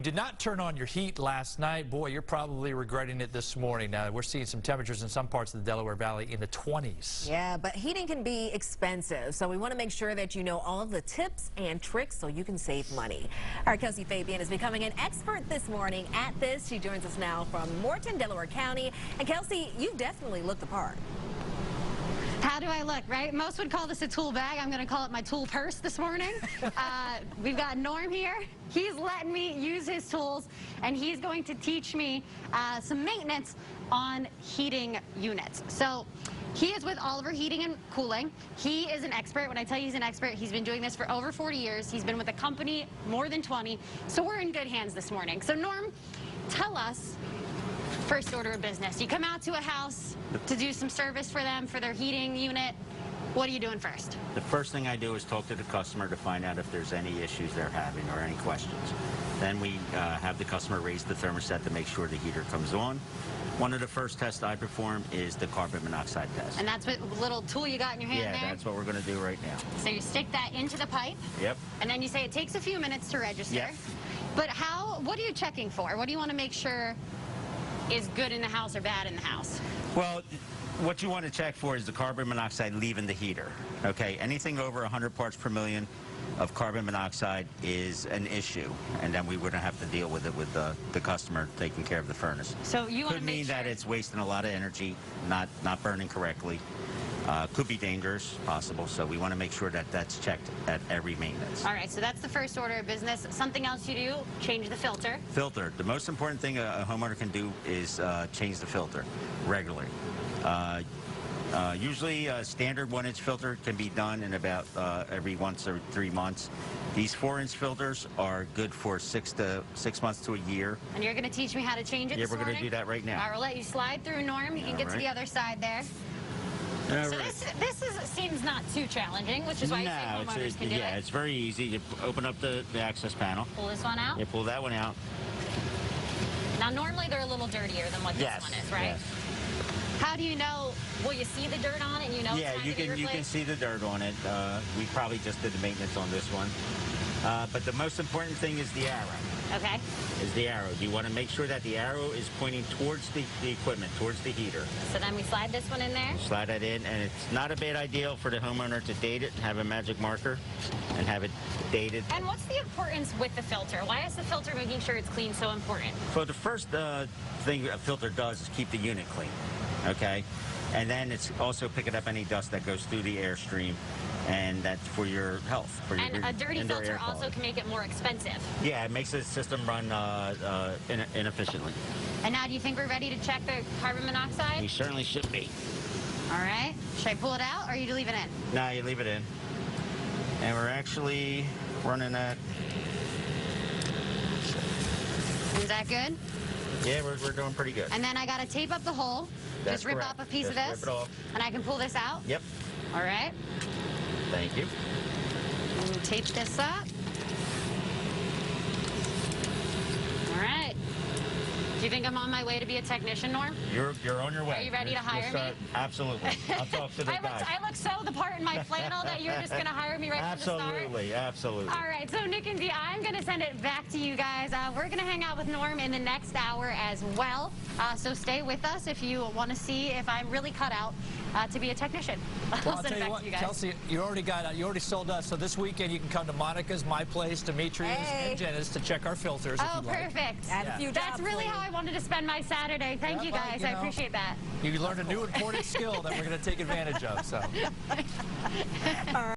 Did not turn on your heat last night. Boy, you're probably regretting it this morning. Now, we're seeing some temperatures in some parts of the Delaware Valley in the 20s. Yeah, but heating can be expensive, so we want to make sure that you know all of the tips and tricks so you can save money. Our Kelsey Fabian is becoming an expert this morning at this. She joins us now from Morton, Delaware County. And Kelsey, you definitely look the part. How do I look, right? Most would call this a tool bag. I'm going to call it my tool purse this morning. We've got Norm here. He's letting me use his tools, and he's going to teach me some maintenance on heating units. So he is with Oliver Heating and Cooling. He is an expert. When I tell you he's an expert, he's been doing this for over 40 years. He's been with the company more than 20. So we're in good hands this morning. So Norm, tell us, first order of business. You come out to a house to do some service for them, for their heating unit. What are you doing first? The first thing I do is talk to the customer to find out if there's any issues they're having or any questions. Then we have the customer raise the thermostat to make sure the heater comes on. One of the first tests I perform is the carbon monoxide test. And that's what little tool you got in your hand there? Yeah, that's what we're going to do right now. So you stick that into the pipe. Yep. And then you say it takes a few minutes to register. Yep. But what are you checking for? What do you want to make sure is good in the house or bad in the house? Well, what you want to check for is the carbon monoxide leaving the heater. Okay, anything over 100 parts per million of carbon monoxide is an issue, and then we wouldn't have to deal with it with the customer taking care of the furnace. So you want to could make mean sure that it's wasting a lot of energy, not burning correctly. Could be dangerous, possible, so we want to make sure that that's checked at every maintenance. All right, so that's the first order of business. Something else you do, change the filter. Filter. The most important thing a homeowner can do is change the filter regularly. Usually a standard 1-inch filter can be done in about every once or 3 months. These 4-inch filters are good for 6 months to a year. And you're going to teach me how to change it this morning? Yeah, we're going to do that right now. All right, we'll let you slide through, Norm. You can get to the other side there. So this seems not too challenging, which is why you say homeowners can do it. Yeah, it's very easy. You open up the access panel. Pull this one out? You pull that one out. Now, normally they're a little dirtier than what this one is, right? Yes. How do you know? Will you see the dirt on it? You know, yeah, you can see the dirt on it. We probably just did the maintenance on this one. But the most important thing is the arrow. Okay. Is the arrow. You want to make sure that the arrow is pointing towards the equipment, towards the heater. So then we slide this one in there? Slide that in, and it's not a bad idea for the homeowner to date it, have a magic marker, and have it dated. And what's the importance with the filter? Why is the filter making sure it's clean so important? So the first thing a filter does is keep the unit clean, okay? And then it's also picking up any dust that goes through the airstream, and that's for your health. And a dirty filter also can make it more expensive. Yeah, it makes the system run inefficiently. And now do you think we're ready to check the carbon monoxide? We certainly should be. All right. Should I pull it out, or you leave it in? No, you leave it in. And we're actually running at... Is that good? Yeah, we're doing pretty good. And then I got to tape up the hole. That's Just rip correct. off a piece of this. Rip it off. And I can pull this out? Yep. All right. Thank you. And tape this up. All right. Do you think I'm on my way to be a technician, Norm? You're on your way. Are you ready to hire me? Absolutely. I'll talk to the guys. I look so the part in my flannel that you're just going to hire me right from the start? Absolutely, absolutely. All right, so Nick and Dee, I'm going to send it back to you guys. We're going to hang out with Norm in the next hour as well. So stay with us if you want to see if I'm really cut out to be a technician. Well, I'll tell you what, Kelsey, you already sold us. So this weekend you can come to Monica's, my place, Demetrius, and Jenna's to check our filters. Oh, perfect. Add a few That's really how I wanted to spend my Saturday. Thank you guys. I appreciate that. You learned a new important skill that we're going to take advantage of. So. All right.